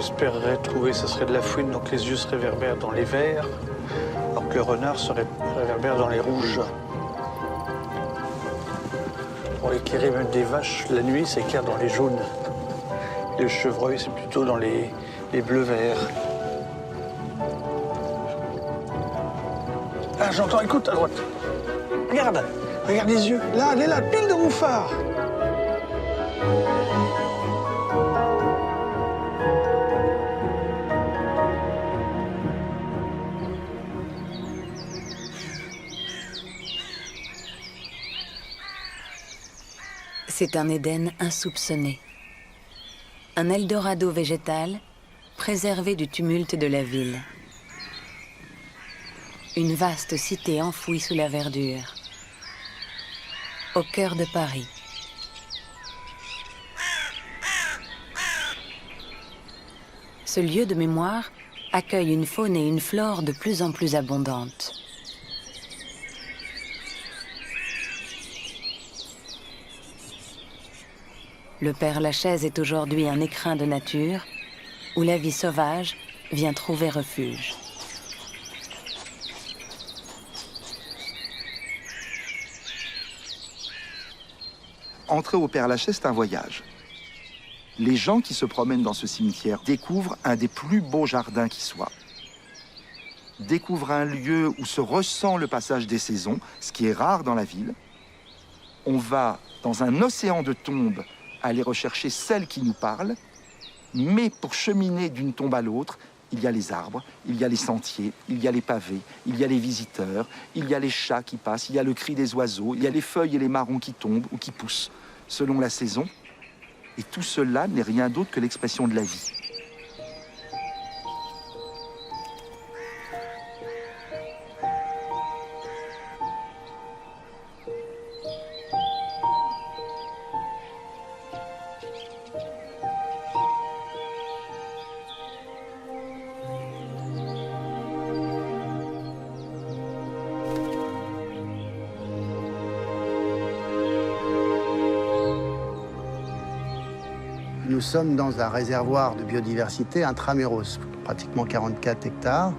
espérerait trouver, ce serait de la fouine, donc les yeux se réverbèrent dans les verts, alors que le renard se réverbère dans les rouges. Pour éclairer même des vaches, la nuit, c'est clair dans les jaunes. Et le chevreuil, c'est plutôt dans les bleus-verts. Ah, j'entends, écoute, à droite. Regarde, regarde les yeux. Là, elle est là, pile de mon phare. C'est un Éden insoupçonné. Un Eldorado végétal préservé du tumulte de la ville. Une vaste cité enfouie sous la verdure. Au cœur de Paris. Ce lieu de mémoire accueille une faune et une flore de plus en plus abondantes. Le Père-Lachaise est aujourd'hui un écrin de nature où la vie sauvage vient trouver refuge. Entrer au Père-Lachaise, c'est un voyage. Les gens qui se promènent dans ce cimetière découvrent un des plus beaux jardins qui soit. Découvrent un lieu où se ressent le passage des saisons, ce qui est rare dans la ville. On va dans un océan de tombes aller rechercher celle qui nous parle, mais pour cheminer d'une tombe à l'autre, il y a les arbres, il y a les sentiers, il y a les pavés, il y a les visiteurs, il y a les chats qui passent, il y a le cri des oiseaux, il y a les feuilles et les marrons qui tombent ou qui poussent selon la saison. Et tout cela n'est rien d'autre que l'expression de la vie. Nous sommes dans un réservoir de biodiversité intramuros, pratiquement 44 hectares.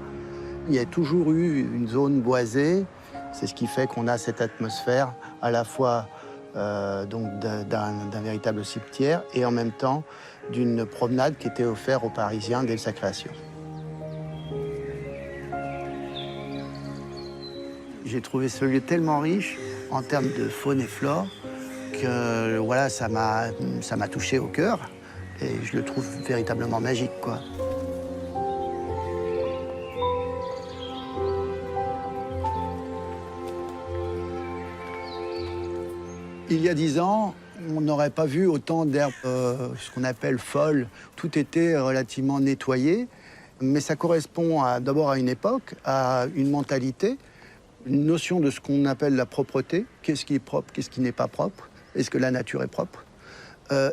Il y a toujours eu une zone boisée. C'est ce qui fait qu'on a cette atmosphère à la fois d'un véritable cimetière et en même temps d'une promenade qui était offerte aux Parisiens dès sa création. J'ai trouvé ce lieu tellement riche en termes de faune et flore que voilà, ça m'a touché au cœur. Et je le trouve véritablement magique, quoi. Il y a 10 ans, on n'aurait pas vu autant d'herbes, ce qu'on appelle folles. Tout était relativement nettoyé. Mais ça correspond d'abord à une époque, à une mentalité, une notion de ce qu'on appelle la propreté. Qu'est-ce qui est propre, qu'est-ce qui n'est pas propre? Est-ce que la nature est propre?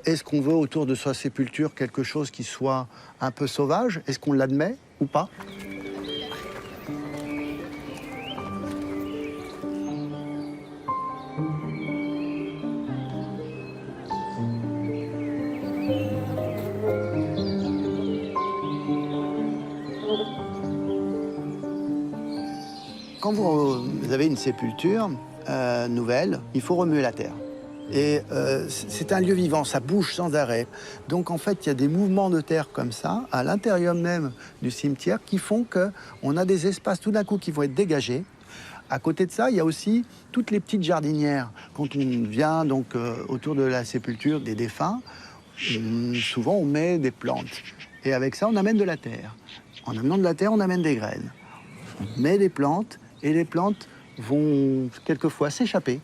Est-ce qu'on veut autour de sa sépulture quelque chose qui soit un peu sauvage? Est-ce qu'on l'admet ou pas? Quand vous avez une sépulture nouvelle, il faut remuer la terre. Et c'est un lieu vivant, ça bouge sans arrêt. Donc en fait, il y a des mouvements de terre comme ça, à l'intérieur même du cimetière, qui font qu'on a des espaces tout d'un coup qui vont être dégagés. À côté de ça, il y a aussi toutes les petites jardinières. Quand on vient donc autour de la sépulture des défunts, souvent on met des plantes. Et avec ça, on amène de la terre. En amenant de la terre, on amène des graines. On met des plantes, et les plantes vont quelquefois s'échapper.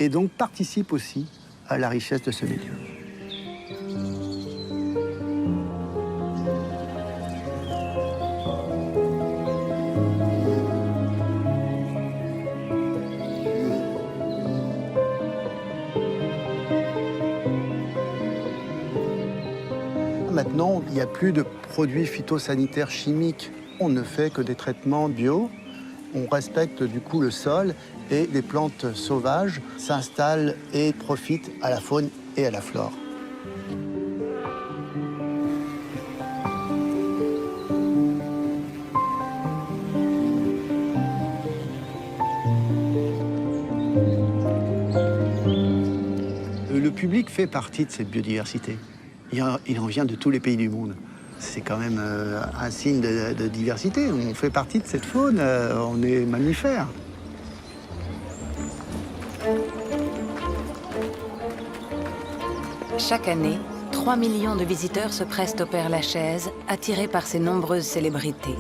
Et donc participe aussi à la richesse de ce milieu. Maintenant, il n'y a plus de produits phytosanitaires chimiques. On ne fait que des traitements bio. On respecte du coup le sol et des plantes sauvages s'installent et profitent à la faune et à la flore. public fait partie de cette biodiversité. Il en vient de tous les pays du monde. C'est quand même un signe de diversité. On fait partie de cette faune, on est mammifères. Chaque année, 3 millions de visiteurs se pressent au Père-Lachaise, attirés par ses nombreuses célébrités.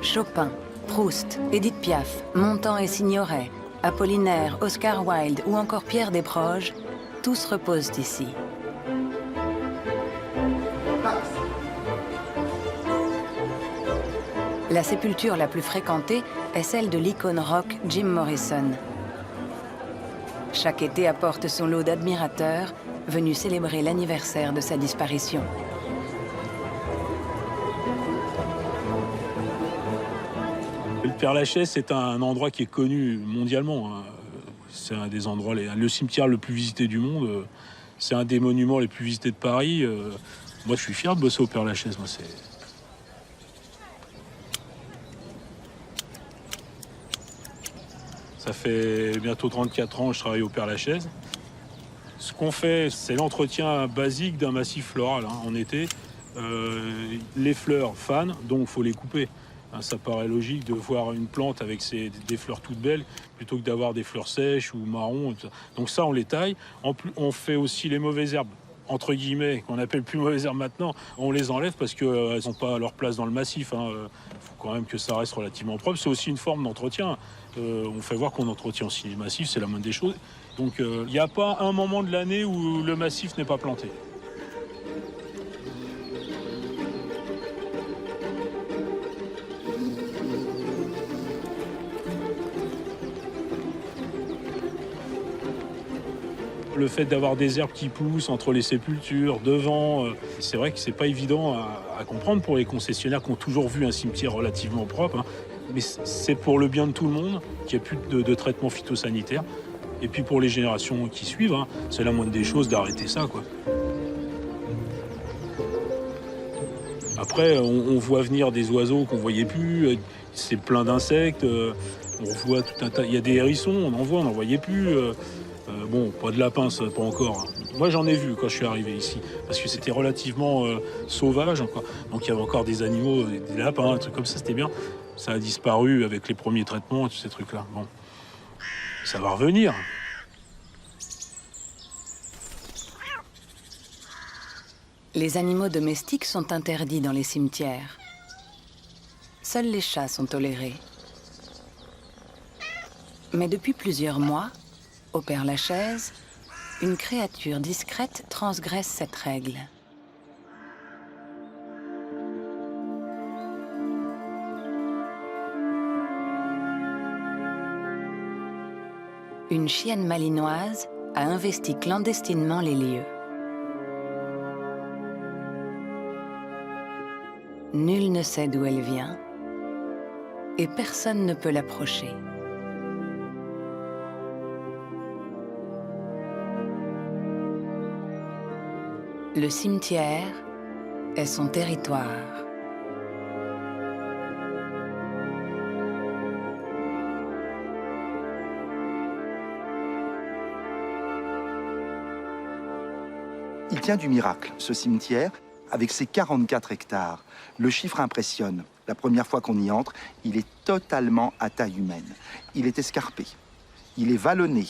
Chopin, Proust, Édith Piaf, Montand et Signoret, Apollinaire, Oscar Wilde ou encore Pierre Desproges, tous reposent ici. La sépulture la plus fréquentée est celle de l'icône rock Jim Morrison. Chaque été apporte son lot d'admirateurs venus célébrer l'anniversaire de sa disparition. Le Père-Lachaise, c'est un endroit qui est connu mondialement. C'est un des endroits, le cimetière le plus visité du monde. C'est un des monuments les plus visités de Paris. Moi, je suis fier de bosser au Père-Lachaise. Ça fait bientôt 34 ans que je travaille au Père-Lachaise. Ce qu'on fait, c'est l'entretien basique d'un massif floral en été. Les fleurs fanent, donc il faut les couper. Ça paraît logique de voir une plante avec des fleurs toutes belles plutôt que d'avoir des fleurs sèches ou marron. Donc ça, on les taille. On fait aussi les mauvaises herbes, entre guillemets, qu'on appelle plus mauvaises herbes maintenant. On les enlève parce qu'elles n'ont pas leur place dans le massif. Il faut quand même que ça reste relativement propre. C'est aussi une forme d'entretien. On fait voir qu'on entretient aussi les massifs, c'est la moindre des choses. Donc il n'y a pas un moment de l'année où le massif n'est pas planté. Le fait d'avoir des herbes qui poussent entre les sépultures, devant, c'est vrai que c'est pas évident à comprendre pour les concessionnaires qui ont toujours vu un cimetière relativement propre. Mais c'est pour le bien de tout le monde qu'il n'y ait plus de traitement phytosanitaire. Et puis pour les générations qui suivent, c'est la moindre des choses d'arrêter ça, quoi. Après, on voit venir des oiseaux qu'on ne voyait plus. C'est plein d'insectes. On voit tout un tas. Il y a des hérissons, on n'en voyait plus. Bon, pas de lapins, ça, pas encore. Moi, j'en ai vu quand je suis arrivé ici, parce que c'était relativement sauvage, quoi. Donc il y avait encore des animaux, des lapins, un truc comme ça, c'était bien. Ça a disparu avec les premiers traitements, tous ces trucs-là. Bon, ça va revenir. Les animaux domestiques sont interdits dans les cimetières. Seuls les chats sont tolérés. Mais depuis plusieurs mois, au Père-Lachaise, une créature discrète transgresse cette règle. Une chienne malinoise a investi clandestinement les lieux. Nul ne sait d'où elle vient et personne ne peut l'approcher. Le cimetière est son territoire. Il tient du miracle, ce cimetière, avec ses 44 hectares. Le chiffre impressionne. La première fois qu'on y entre, il est totalement à taille humaine. Il est escarpé, il est vallonné,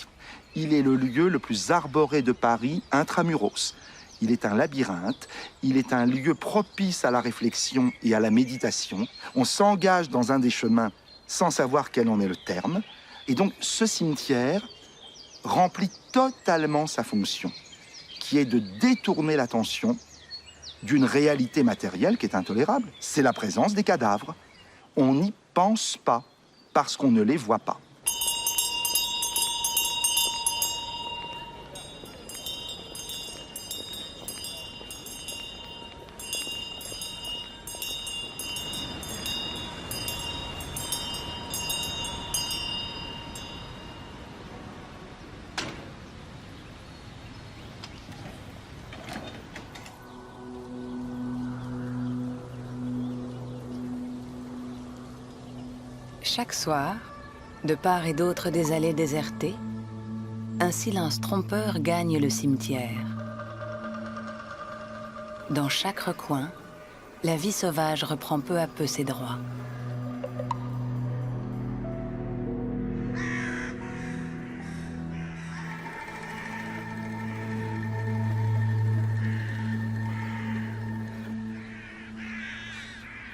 il est le lieu le plus arboré de Paris, intramuros. Il est un labyrinthe, il est un lieu propice à la réflexion et à la méditation. On s'engage dans un des chemins sans savoir quel en est le terme. Et donc, ce cimetière remplit totalement sa fonction, qui est de détourner l'attention d'une réalité matérielle qui est intolérable. C'est la présence des cadavres. On n'y pense pas parce qu'on ne les voit pas. Chaque soir, de part et d'autre des allées désertées, un silence trompeur gagne le cimetière. Dans chaque recoin, la vie sauvage reprend peu à peu ses droits.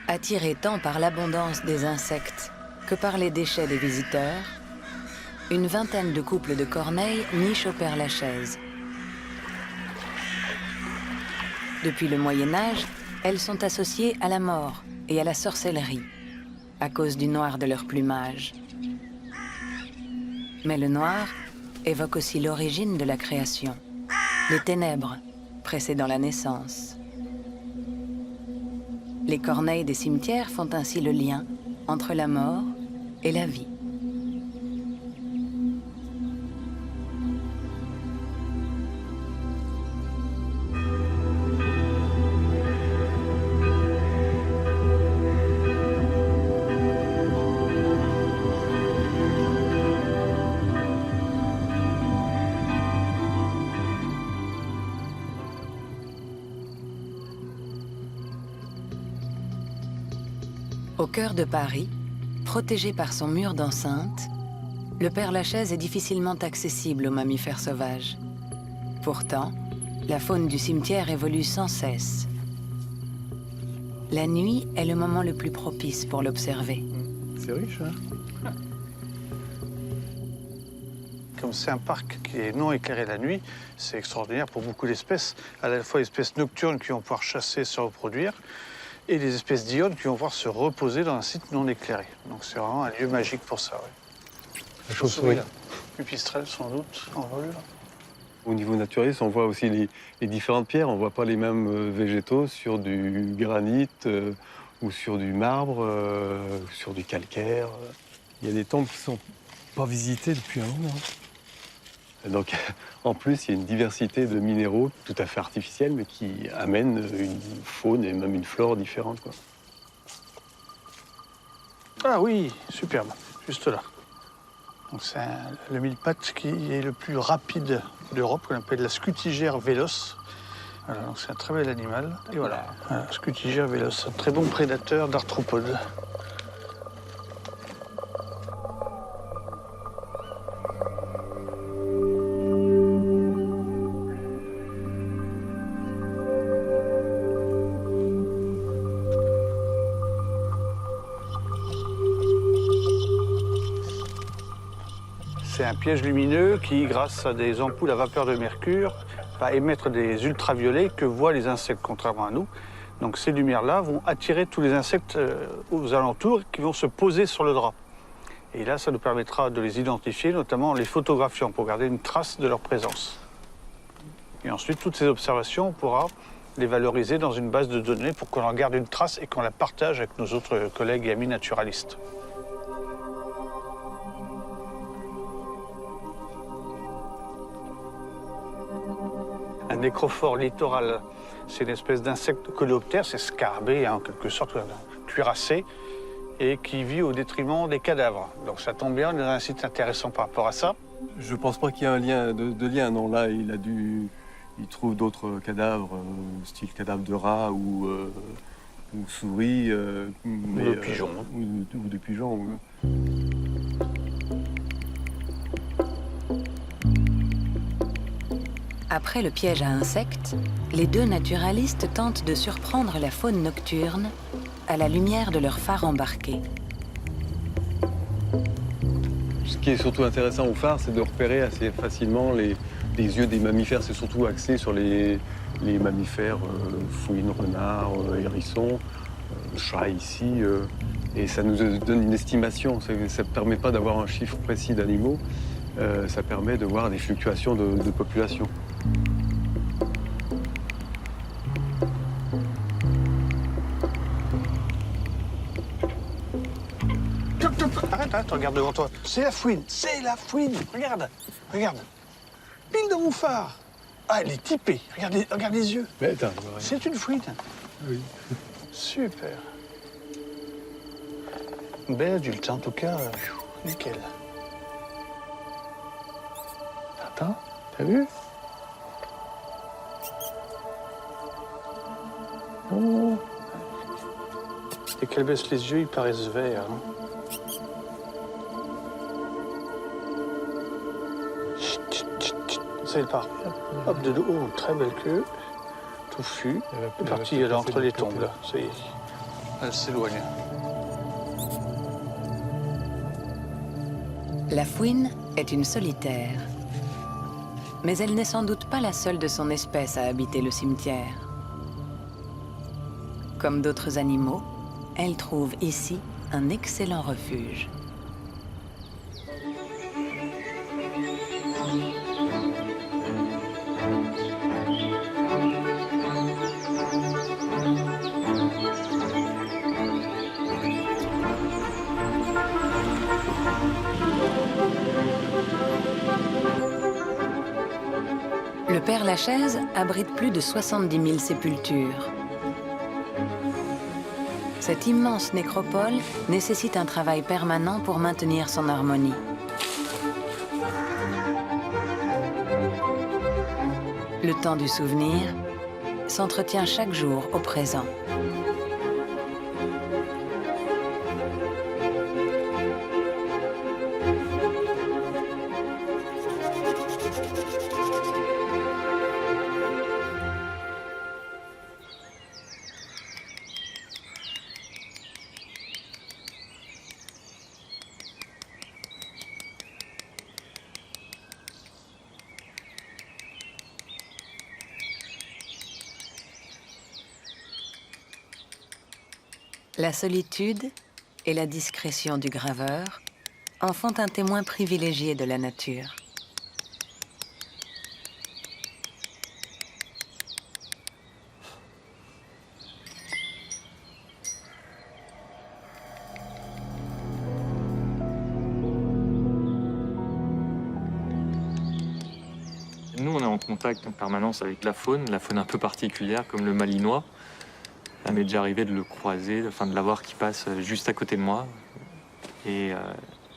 Attirés tant par l'abondance des insectes que par les déchets des visiteurs, une vingtaine de couples de corneilles nichent au Père-Lachaise. Depuis le Moyen-Âge, elles sont associées à la mort et à la sorcellerie, à cause du noir de leur plumage. Mais le noir évoque aussi l'origine de la création, les ténèbres précédant la naissance. Les corneilles des cimetières font ainsi le lien entre la mort et la vie. Au cœur de Paris, protégé par son mur d'enceinte, le Père-Lachaise est difficilement accessible aux mammifères sauvages. Pourtant, la faune du cimetière évolue sans cesse. La nuit est le moment le plus propice pour l'observer. C'est riche, hein? Comme c'est un parc qui est non éclairé la nuit, c'est extraordinaire pour beaucoup d'espèces. À la fois les espèces nocturnes qui vont pouvoir chasser, se reproduire, et les espèces diurnes qui vont pouvoir se reposer dans un site non éclairé. Donc c'est vraiment un lieu magique pour ça. Ouais. La chauve-souris. Pupistrelle sans doute, en vol. Au niveau naturaliste, on voit aussi les différentes pierres. On ne voit pas les mêmes végétaux sur du granit ou sur du marbre, sur du calcaire. Il y a des tombes qui ne sont pas visitées depuis un moment. Donc, en plus, il y a une diversité de minéraux tout à fait artificiels, mais qui amènent une faune et même une flore différente, quoi. Ah oui, superbe, juste là. Donc c'est le mille-pattes qui est le plus rapide d'Europe, qu'on appelle la Scutigère véloce. Voilà, donc c'est un très bel animal. Et voilà, Scutigère véloce, un très bon prédateur d'arthropodes. C'est un piège lumineux qui, grâce à des ampoules à vapeur de mercure, va émettre des ultraviolets que voient les insectes, contrairement à nous. Donc ces lumières-là vont attirer tous les insectes aux alentours qui vont se poser sur le drap. Et là, ça nous permettra de les identifier, notamment en les photographiant, pour garder une trace de leur présence. Et ensuite, toutes ces observations, on pourra les valoriser dans une base de données pour qu'on en garde une trace et qu'on la partage avec nos autres collègues et amis naturalistes. Un nécrophore littoral, c'est une espèce d'insecte coléoptère, c'est scarbé en quelque sorte, cuirassé, et qui vit au détriment des cadavres. Donc ça tombe bien, on est dans un site intéressant par rapport à ça. Je pense pas qu'il y ait un lien de lien. Non, là, il trouve d'autres cadavres, style cadavre de rat ou souris. Ou de pigeons. Ou de pigeons. Après le piège à insectes, les deux naturalistes tentent de surprendre la faune nocturne à la lumière de leur phare embarqué. Ce qui est surtout intéressant au phare, c'est de repérer assez facilement les yeux des mammifères. C'est surtout axé sur les mammifères, fouines, renards, hérissons, chats ici. Et ça nous donne une estimation. Ça ne permet pas d'avoir un chiffre précis d'animaux. Ça permet de voir des fluctuations de population. Arrête, regarde devant toi. C'est la fouine, regarde, regarde. Pile dans mon phare. Ah, elle est typée, regarde les yeux. Mais attends, c'est une fouine. Oui. Super. Une belle adulte, en tout cas, nickel. Martin, t'as vu? Oh. Dès qu'elle baisse les yeux, ils paraissent verts. Hein. Chut, chut, chut, chut. Ça, elle part. Hop, de dos. Oh, très belle queue. Touffue. Elle est partie, elle est entre les tombes, là. Ça y est. Elle s'éloigne. La fouine est une solitaire. Mais elle n'est sans doute pas la seule de son espèce à habiter le cimetière. Comme d'autres animaux, elle trouve ici un excellent refuge. Le Père-Lachaise abrite plus de 70 000 sépultures. Cette immense nécropole nécessite un travail permanent pour maintenir son harmonie. Le temps du souvenir s'entretient chaque jour au présent. La solitude et la discrétion du graveur en font un témoin privilégié de la nature. Nous, on est en contact en permanence avec la faune un peu particulière, comme le malinois. Ça m'est déjà arrivé de le croiser, enfin de l'avoir qui passe juste à côté de moi et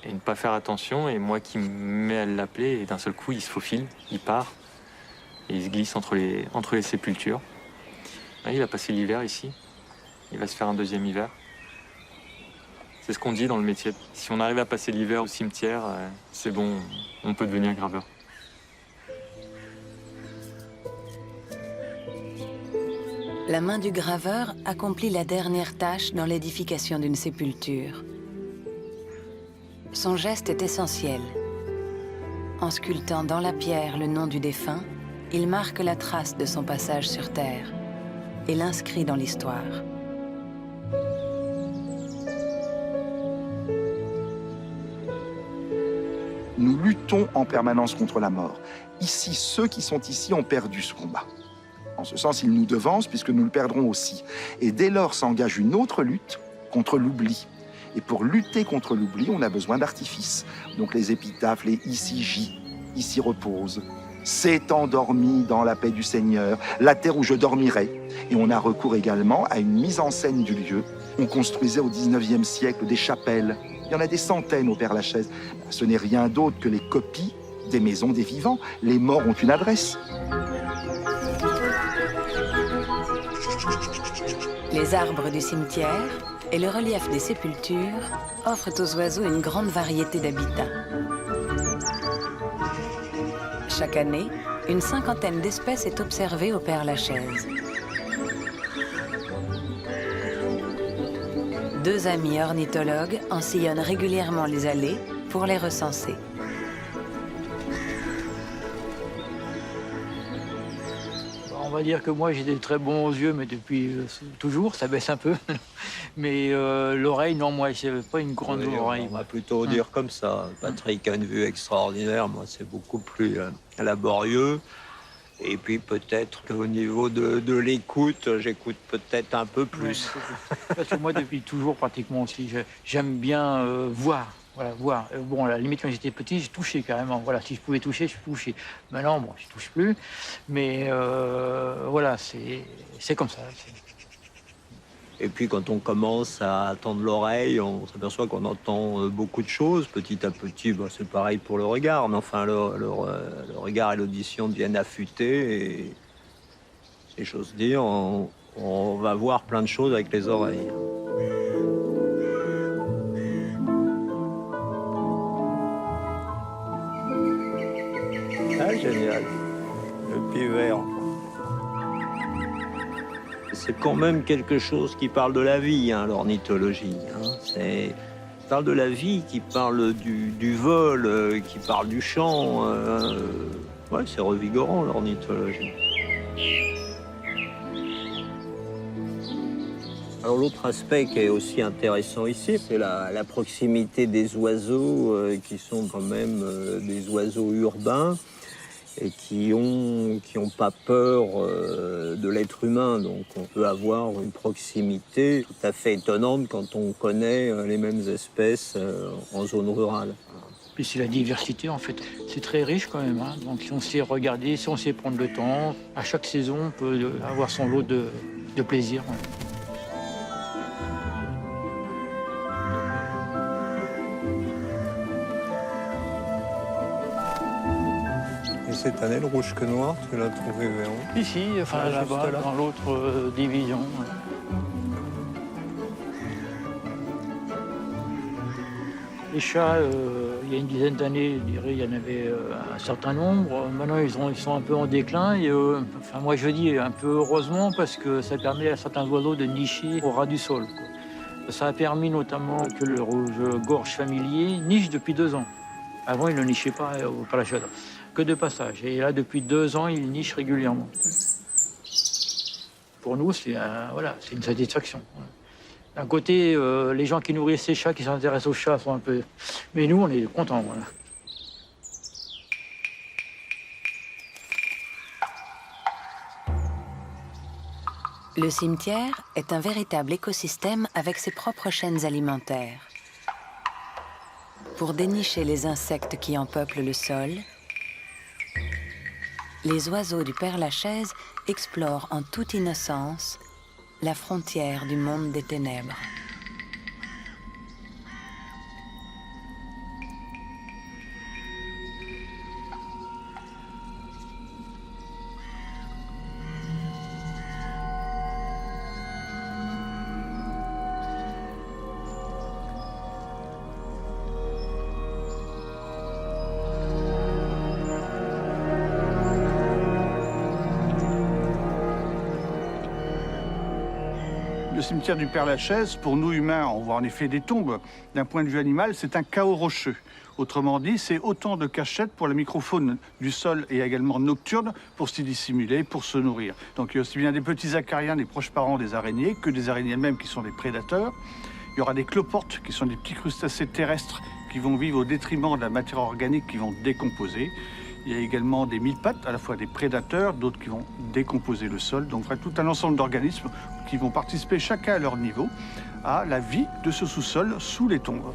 ne pas faire attention. Et moi qui me mets à l'appeler, et d'un seul coup, il se faufile, il part et il se glisse entre les sépultures. Il va passer l'hiver ici. Il va se faire un deuxième hiver. C'est ce qu'on dit dans le métier. Si on arrive à passer l'hiver au cimetière, c'est bon, on peut devenir graveur. La main du graveur accomplit la dernière tâche dans l'édification d'une sépulture. Son geste est essentiel. En sculptant dans la pierre le nom du défunt, il marque la trace de son passage sur Terre et l'inscrit dans l'histoire. Nous luttons en permanence contre la mort. Ici, ceux qui sont ici ont perdu ce combat. En ce sens, ils nous devancent puisque nous le perdrons aussi. Et dès lors s'engage une autre lutte contre l'oubli. Et pour lutter contre l'oubli, on a besoin d'artifices. Donc les épitaphes, les ici gît, ici repose, s'est endormi dans la paix du Seigneur, la terre où je dormirai. Et on a recours également à une mise en scène du lieu. On construisait au 19e siècle des chapelles. Il y en a des centaines au Père-Lachaise. Ce n'est rien d'autre que les copies des maisons des vivants. Les morts ont une adresse. Les arbres du cimetière et le relief des sépultures offrent aux oiseaux une grande variété d'habitats. Chaque année, une cinquantaine d'espèces est observée au Père-Lachaise. Deux amis ornithologues en sillonnent régulièrement les allées pour les recenser. On va dire que moi j'ai des très bons yeux, mais depuis toujours, ça baisse un peu. Mais l'oreille, non, moi j'ai pas une grande oreille. On va plutôt dire comme ça. Patrick a une vue extraordinaire, moi c'est beaucoup plus laborieux. Et puis peut-être qu'au niveau de l'écoute, j'écoute peut-être un peu plus. Ouais, parce que moi depuis toujours pratiquement aussi, j'aime bien voir. Voilà, voir. Bon, à la limite, quand j'étais petit, je touchais carrément. Voilà, si je pouvais toucher, je touchais. Maintenant, bon, je touche plus. Mais voilà, c'est comme ça. Et puis quand on commence à tendre l'oreille, on s'aperçoit qu'on entend beaucoup de choses. Petit à petit, c'est pareil pour le regard, mais enfin le regard et l'audition deviennent affûtés. Et si j'ose dire, on va voir plein de choses avec les oreilles. Ah, génial. Le pied vert. C'est quand même quelque chose qui parle de la vie, l'ornithologie. C'est parle de la vie, qui parle du vol, qui parle du chant. Ouais, c'est revigorant, l'ornithologie. Alors l'autre aspect qui est aussi intéressant ici, c'est la proximité des oiseaux, qui sont quand même des oiseaux urbains, et qui ont pas peur de l'être humain. Donc on peut avoir une proximité tout à fait étonnante quand on connaît les mêmes espèces en zone rurale. Puis c'est la diversité, en fait. C'est très riche quand même. Donc si on sait regarder, si on sait prendre le temps, à chaque saison, on peut avoir son lot de plaisir. Et cette année, le rouge que noir, tu l'as trouvé vers où? Ici, enfin juste là-bas, là. dans l'autre division. Les chats, il y a une dizaine d'années, je dirais, il y en avait un certain nombre. Maintenant, ils sont un peu en déclin. Et, moi, je dis un peu heureusement, parce que ça permet à certains oiseaux de nicher au ras du sol, quoi. Ça a permis notamment que le rouge-gorge familier niche depuis 2 ans. Avant, il ne nichait pas au Père Lachaise, que de passage. Et là, depuis 2 ans, il niche régulièrement. Pour nous, c'est une satisfaction. D'un côté, les gens qui nourrissent ces chats, qui s'intéressent aux chats, sont un peu... Mais nous, on est contents, voilà. Le cimetière est un véritable écosystème avec ses propres chaînes alimentaires. Pour dénicher les insectes qui en peuplent le sol, les oiseaux du Père Lachaise explorent en toute innocence la frontière du monde des ténèbres. Le cimetière du Père Lachaise, pour nous humains, on voit en effet des tombes. D'un point de vue animal, c'est un chaos rocheux. Autrement dit, c'est autant de cachettes pour la microfaune du sol et également nocturne pour s'y dissimuler, pour se nourrir. Donc il y a aussi bien des petits acariens, des proches parents des araignées, que des araignées elles-mêmes qui sont des prédateurs. Il y aura des cloportes qui sont des petits crustacés terrestres qui vont vivre au détriment de la matière organique qui vont décomposer. Il y a également des mille-pattes, à la fois des prédateurs, d'autres qui vont décomposer le sol. Donc tout un ensemble d'organismes qui vont participer chacun à leur niveau à la vie de ce sous-sol sous les tombes.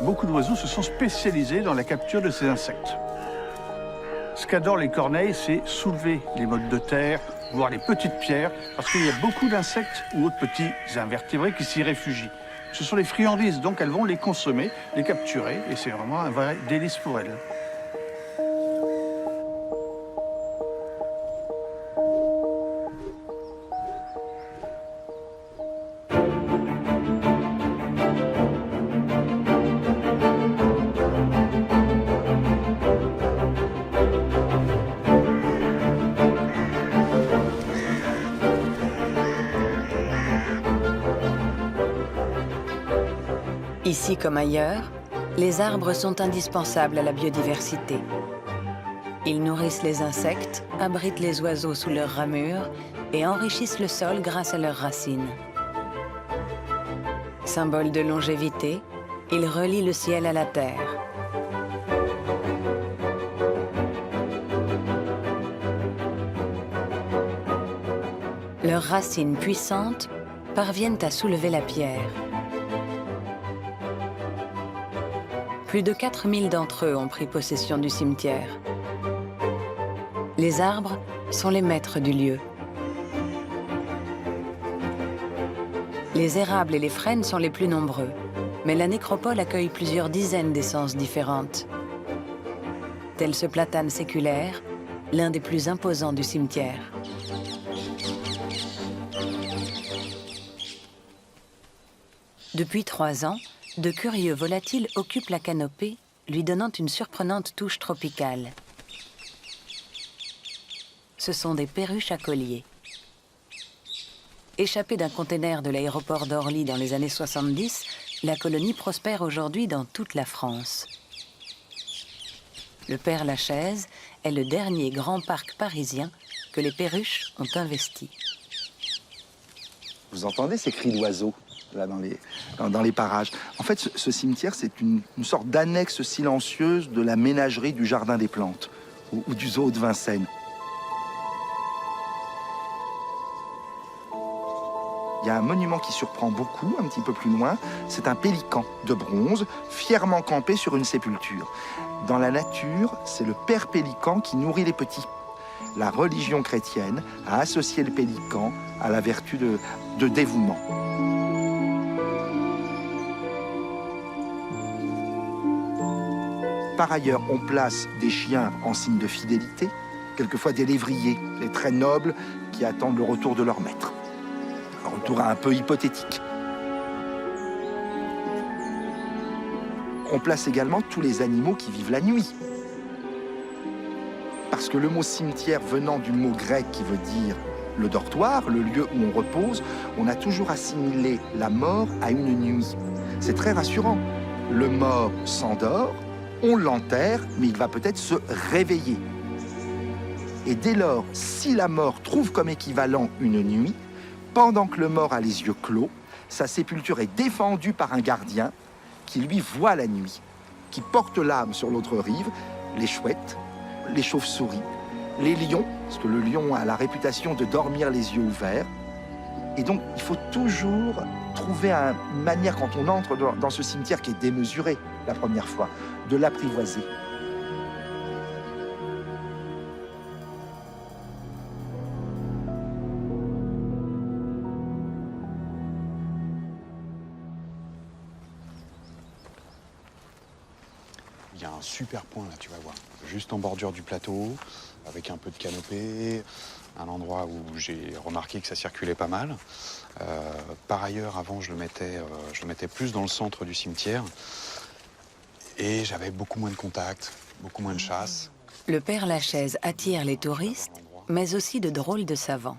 Beaucoup d'oiseaux se sont spécialisés dans la capture de ces insectes. Ce qu'adorent les corneilles, c'est soulever les mottes de terre, voire les petites pierres, parce qu'il y a beaucoup d'insectes ou autres petits invertébrés qui s'y réfugient. Ce sont les friandises, donc elles vont les consommer, les capturer, et c'est vraiment un vrai délice pour elles. Ici comme ailleurs, les arbres sont indispensables à la biodiversité. Ils nourrissent les insectes, abritent les oiseaux sous leurs ramures et enrichissent le sol grâce à leurs racines. Symbole de longévité, ils relient le ciel à la terre. Leurs racines puissantes parviennent à soulever la pierre. Plus de 4000 d'entre eux ont pris possession du cimetière. Les arbres sont les maîtres du lieu. Les érables et les frênes sont les plus nombreux, mais la nécropole accueille plusieurs dizaines d'essences différentes. Tel ce platane séculaire, l'un des plus imposants du cimetière. Depuis 3 ans, de curieux volatiles occupent la canopée, lui donnant une surprenante touche tropicale. Ce sont des perruches à collier. Échappée d'un container de l'aéroport d'Orly dans les années 70, la colonie prospère aujourd'hui dans toute la France. Le Père-Lachaise est le dernier grand parc parisien que les perruches ont investi. Vous entendez ces cris d'oiseaux là dans les parages? En fait, ce cimetière, c'est une sorte d'annexe silencieuse de la ménagerie du Jardin des Plantes ou du zoo de Vincennes. Il y a un monument qui surprend beaucoup, un petit peu plus loin. C'est un pélican de bronze, fièrement campé sur une sépulture. Dans la nature, c'est le père pélican qui nourrit les petits. La religion chrétienne a associé le pélican à la vertu de dévouement. Par ailleurs, on place des chiens en signe de fidélité, quelquefois des lévriers, les très nobles qui attendent le retour de leur maître. Un retour un peu hypothétique. On place également tous les animaux qui vivent la nuit. Parce que le mot cimetière venant du mot grec qui veut dire le dortoir, le lieu où on repose, on a toujours assimilé la mort à une nuit. C'est très rassurant. Le mort s'endort, on l'enterre, mais il va peut-être se réveiller. Et dès lors, si la mort trouve comme équivalent une nuit, pendant que le mort a les yeux clos, sa sépulture est défendue par un gardien qui lui voit la nuit, qui porte l'âme sur l'autre rive, les chouettes, les chauves-souris, les lions, parce que le lion a la réputation de dormir les yeux ouverts. Et donc, il faut toujours trouver une manière, quand on entre dans ce cimetière qui est démesuré la première fois, de l'apprivoiser. Il y a un super point là, tu vas voir, juste en bordure du plateau, avec un peu de canopée, un endroit où j'ai remarqué que ça circulait pas mal. Par ailleurs, avant, je le mettais plus dans le centre du cimetière, et j'avais beaucoup moins de contacts, beaucoup moins de chasse. Le Père-Lachaise attire les touristes, mais aussi de drôles de savants.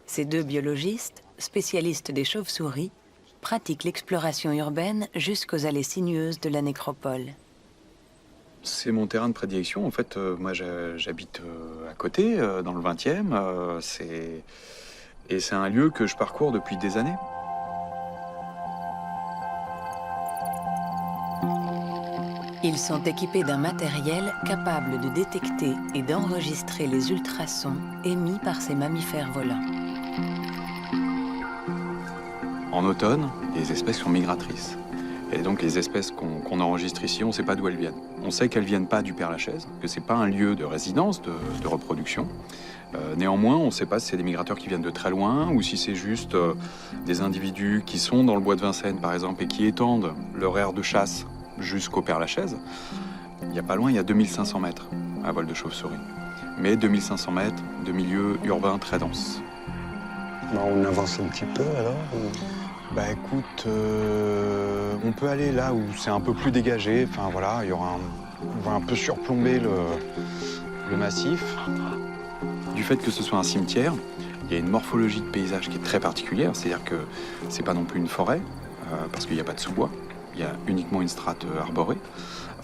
Ces 2 biologistes, spécialistes des chauves-souris, pratiquent l'exploration urbaine jusqu'aux allées sinueuses de la nécropole. C'est mon terrain de prédilection. En fait, moi, j'habite à côté, dans le 20e. Et c'est un lieu que je parcours depuis des années. Ils sont équipés d'un matériel capable de détecter et d'enregistrer les ultrasons émis par ces mammifères volants. En automne, les espèces sont migratrices. Et donc les espèces qu'on enregistre ici, on ne sait pas d'où elles viennent. On sait qu'elles ne viennent pas du Père-Lachaise, que ce n'est pas un lieu de résidence, de reproduction. Néanmoins, on ne sait pas si c'est des migrateurs qui viennent de très loin ou si c'est juste des individus qui sont dans le bois de Vincennes, par exemple, et qui étendent leur aire de chasse jusqu'au Père-Lachaise. Il n'y a pas loin, il y a 2500 mètres à vol de chauve-souris. Mais 2500 mètres de milieu urbain très dense. On avance un petit peu alors Bah écoute, on peut aller là où c'est un peu plus dégagé. Enfin voilà, on va un peu surplomber le massif. Du fait que ce soit un cimetière, il y a une morphologie de paysage qui est très particulière. C'est-à-dire que c'est pas non plus une forêt, parce qu'il n'y a pas de sous-bois. Il y a uniquement une strate arborée.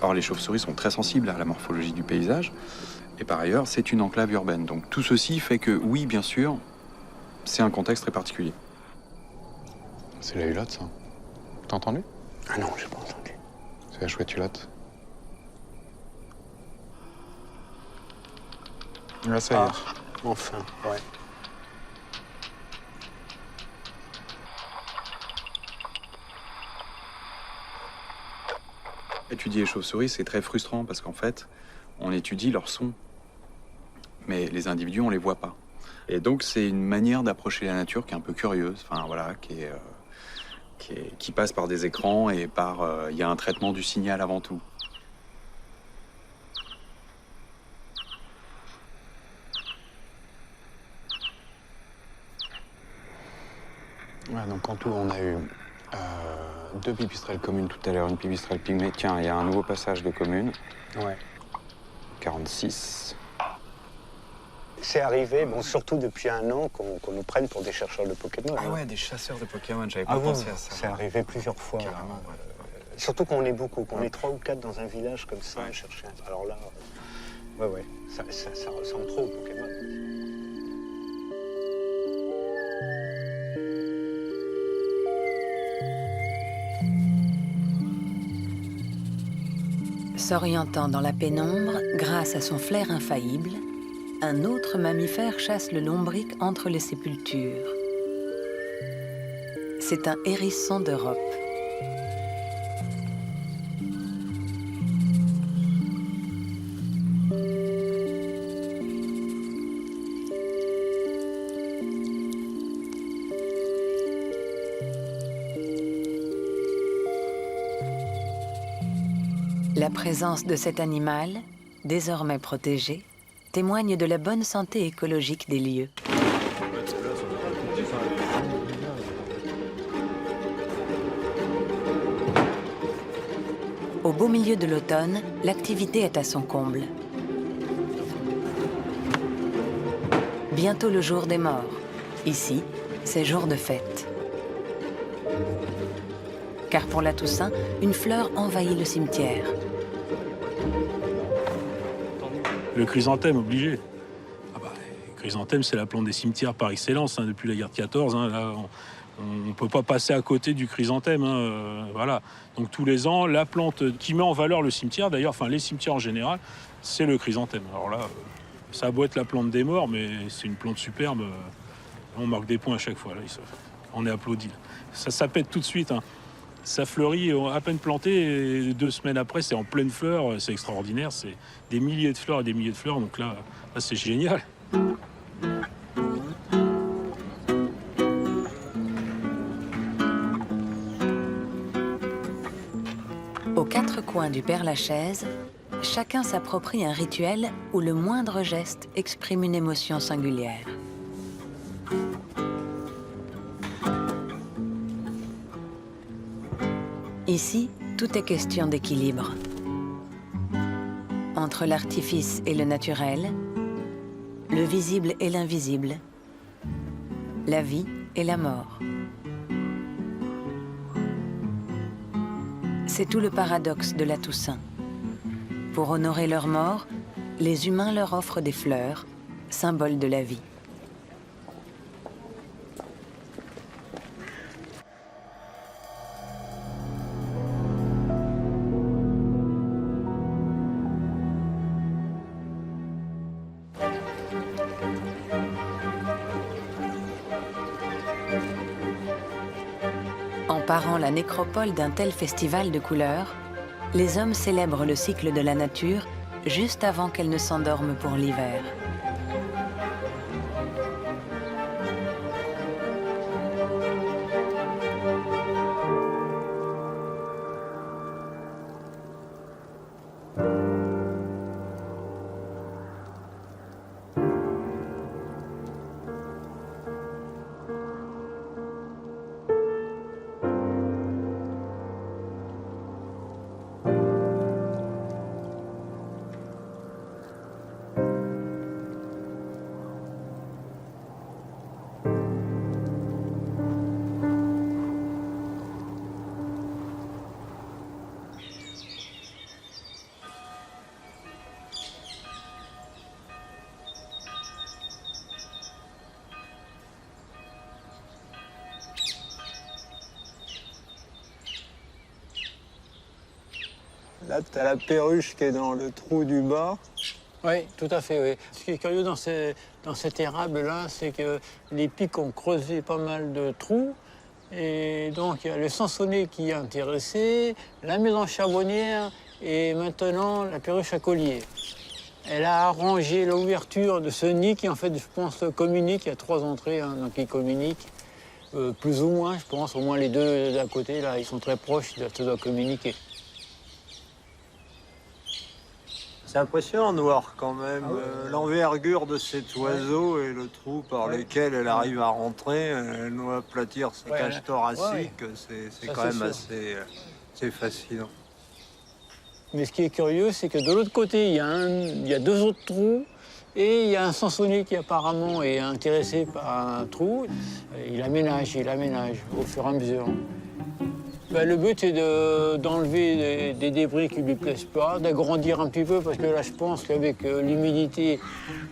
Or, les chauves-souris sont très sensibles à la morphologie du paysage. Et par ailleurs, c'est une enclave urbaine. Donc tout ceci fait que, oui, bien sûr, c'est un contexte très particulier. C'est la hulotte, ça. T'as entendu? Ah non, j'ai pas entendu. C'est la chouette hulotte. Là, ça y est. Enfin, ouais. Étudier les chauves-souris, c'est très frustrant parce qu'en fait, on étudie leur son. Mais les individus, on les voit pas. Et donc, c'est une manière d'approcher la nature qui est un peu curieuse, enfin voilà, qui passe par des écrans et il y a un traitement du signal avant tout. Ouais, donc en tout, on a eu 2 pipistrelles communes tout à l'heure, une pipistrelle pygmée. Tiens, il y a un nouveau passage de commune. Ouais. 46. C'est arrivé, bon, surtout depuis un an, qu'on nous prenne pour des chercheurs de Pokémon. Ah hein. ouais, des chasseurs de Pokémon, j'avais pas Ah oui, pensé à ça. c'est arrivé plusieurs fois. Carrément, Surtout qu'on est beaucoup, qu'on est 3 ou 4 dans un village comme ça, à chercher un... Alors là, ouais, ça ressemble trop aux Pokémon. S'orientant dans la pénombre, grâce à son flair infaillible, un autre mammifère chasse le lombric entre les sépultures. C'est un hérisson d'Europe. La présence de cet animal, désormais protégé, témoigne de la bonne santé écologique des lieux. Au beau milieu de l'automne, l'activité est à son comble. Bientôt le jour des morts. Ici, c'est jour de fête. Car pour la Toussaint, une fleur envahit le cimetière. Le chrysanthème, obligé. Ah bah, le chrysanthème, c'est la plante des cimetières par excellence, hein, depuis la guerre de 14. Hein, là, on ne peut pas passer à côté du chrysanthème. Hein, voilà. Donc tous les ans, la plante qui met en valeur le cimetière, d'ailleurs, enfin les cimetières en général, c'est le chrysanthème. Alors là, ça a beau être la plante des morts, mais c'est une plante superbe. On marque des points à chaque fois. Là, on est applaudi. Ça pète tout de suite. Hein. Ça fleurit à peine planté, et 2 semaines après, c'est en pleine fleur, c'est extraordinaire, c'est des milliers de fleurs et des milliers de fleurs, donc là c'est génial. Aux 4 coins du Père-Lachaise, chacun s'approprie un rituel où le moindre geste exprime une émotion singulière. Ici, tout est question d'équilibre. Entre l'artifice et le naturel, le visible et l'invisible, la vie et la mort. C'est tout le paradoxe de la Toussaint. Pour honorer leur mort, les humains leur offrent des fleurs, symbole de la vie. Emparant la nécropole d'un tel festival de couleurs, les hommes célèbrent le cycle de la nature juste avant qu'elle ne s'endorme pour l'hiver. Là, tu as la perruche qui est dans le trou du bas. Oui, tout à fait, oui. Ce qui est curieux dans cet érable-là, c'est que les pics ont creusé pas mal de trous Et donc, il y a le Sansonnet qui est intéressé, la maison charbonnière et maintenant la perruche à collier. Elle a arrangé l'ouverture de ce nid qui, en fait, je pense, communique. Il y a 3 entrées, hein, donc ils communiquent. Plus ou moins, je pense, au moins les 2 d'à côté, là, ils sont très proches, ça doit communiquer. C'est impressionnant de voir quand même l'envergure de cet oiseau et le trou par lequel elle arrive à rentrer. Elle doit aplatir sa cage thoracique. C'est quand même assez fascinant. Mais ce qui est curieux, c'est que de l'autre côté, il y a 2 autres trous et il y a un Sansonnet qui apparemment est intéressé par un trou. Il aménage au fur et à mesure. Ben, le but, c'est d'enlever des débris qui ne lui plaisent pas, d'agrandir un petit peu, parce que là, je pense qu'avec l'humidité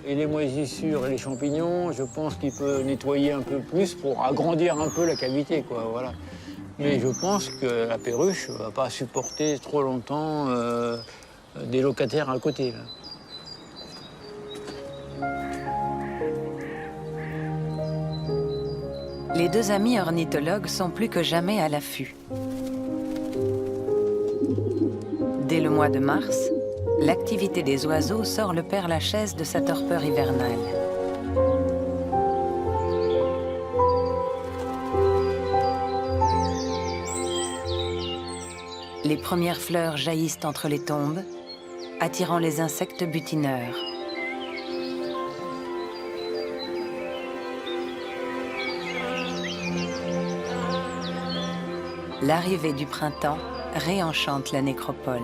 et les moisissures et les champignons, je pense qu'il peut nettoyer un peu plus pour agrandir un peu la cavité, quoi, voilà. Mais je pense que la perruche ne va pas supporter trop longtemps des locataires à côté, là. Les 2 amis ornithologues sont plus que jamais à l'affût. Dès le mois de mars, l'activité des oiseaux sort le Père-Lachaise de sa torpeur hivernale. Les premières fleurs jaillissent entre les tombes, attirant les insectes butineurs. L'arrivée du printemps réenchante la nécropole.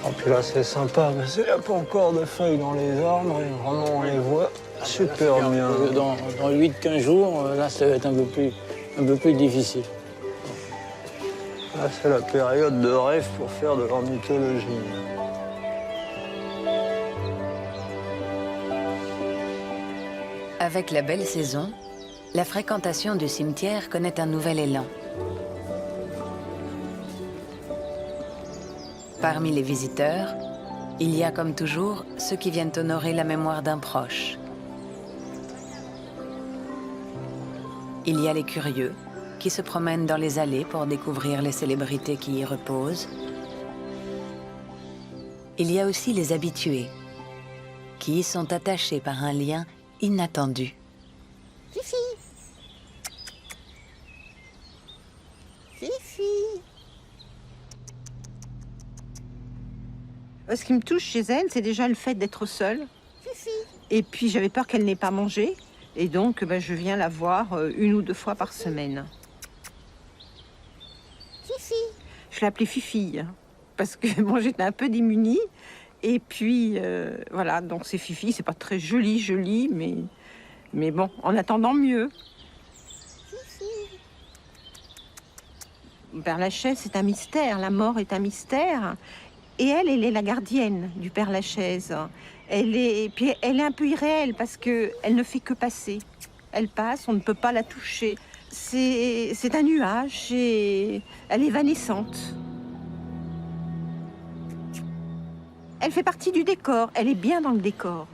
Et puis là, c'est sympa, parce qu'il n'y a pas encore de feuilles dans les arbres et vraiment on les voit super bien. Dans 8-15 jours, là, ça va être un peu plus difficile. Là, c'est la période de rêve pour faire de l'ornithologie. Avec la belle saison, la fréquentation du cimetière connaît un nouvel élan. Parmi les visiteurs, il y a comme toujours ceux qui viennent honorer la mémoire d'un proche. Il y a les curieux qui se promènent dans les allées pour découvrir les célébrités qui y reposent. Il y a aussi les habitués qui y sont attachés par un lien inattendu. Fifi. Fifi. Ce qui me touche chez elle, c'est déjà le fait d'être seule. Fifi. Et puis j'avais peur qu'elle n'ait pas mangé. Et donc je viens la voir 1 ou 2 fois par semaine. Fifi. Je l'appelais Fifi, parce que bon, j'étais un peu démunie. Et puis, voilà, donc c'est Fifi, c'est pas très joli, mais bon, en attendant mieux. Père-Lachaise, c'est un mystère, la mort est un mystère. Et elle est la gardienne du Père-Lachaise. Elle est un peu irréelle parce qu'elle ne fait que passer. Elle passe, on ne peut pas la toucher. C'est un nuage et elle est évanescente. Elle fait partie du décor, elle est bien dans le décor.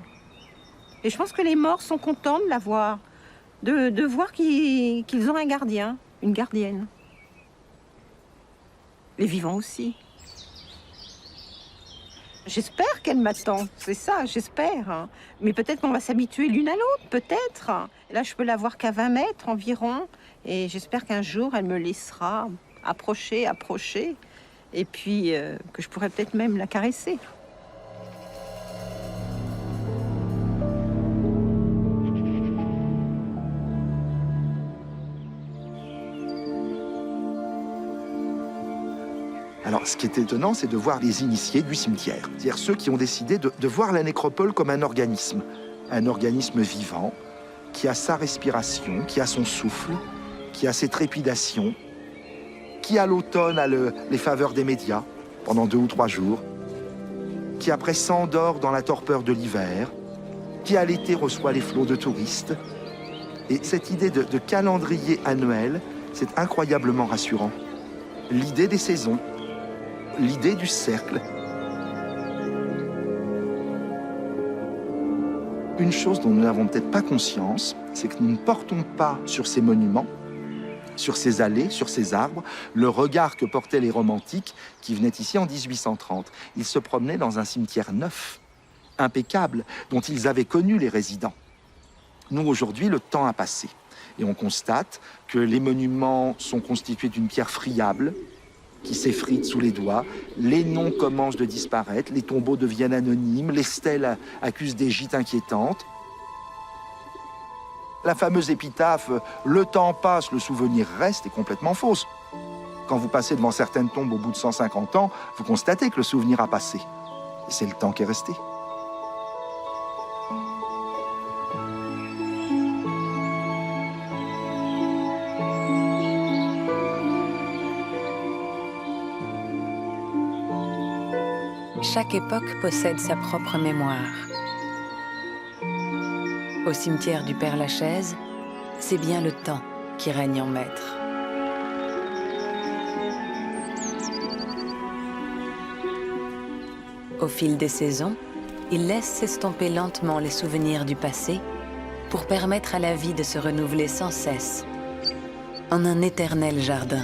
Et je pense que les morts sont contents de la voir, de voir qu'ils ont un gardien, une gardienne. Les vivants aussi. J'espère qu'elle m'attend, c'est ça, j'espère. Mais peut-être qu'on va s'habituer l'une à l'autre, peut-être. Là, je peux la voir qu'à 20 mètres environ. Et j'espère qu'un jour, elle me laissera approcher. Et puis, que je pourrais peut-être même la caresser. Alors, ce qui est étonnant, c'est de voir les initiés du cimetière, c'est-à-dire ceux qui ont décidé de voir la nécropole comme un organisme vivant, qui a sa respiration, qui a son souffle, qui a ses trépidations, qui à l'automne a les faveurs des médias pendant 2 ou 3 jours, qui après s'endort dans la torpeur de l'hiver, qui à l'été reçoit les flots de touristes. Et cette idée de calendrier annuel, c'est incroyablement rassurant. L'idée des saisons. l'idée du cercle. Une chose dont nous n'avons peut-être pas conscience, c'est que nous ne portons pas sur ces monuments, sur ces allées, sur ces arbres, le regard que portaient les romantiques qui venaient ici en 1830. Ils se promenaient dans un cimetière neuf, impeccable, dont ils avaient connu les résidents. Nous, aujourd'hui, le temps a passé. Et on constate que les monuments sont constitués d'une pierre friable, qui s'effrite sous les doigts, les noms commencent de disparaître, les tombeaux deviennent anonymes, les stèles accusent des gîtes inquiétantes. La fameuse épitaphe « Le temps passe, le souvenir reste » est complètement fausse. Quand vous passez devant certaines tombes au bout de 150 ans, vous constatez que le souvenir a passé. Et c'est le temps qui est resté. Chaque époque possède sa propre mémoire. Au cimetière du Père-Lachaise, c'est bien le temps qui règne en maître. Au fil des saisons, il laisse s'estomper lentement les souvenirs du passé pour permettre à la vie de se renouveler sans cesse, en un éternel jardin.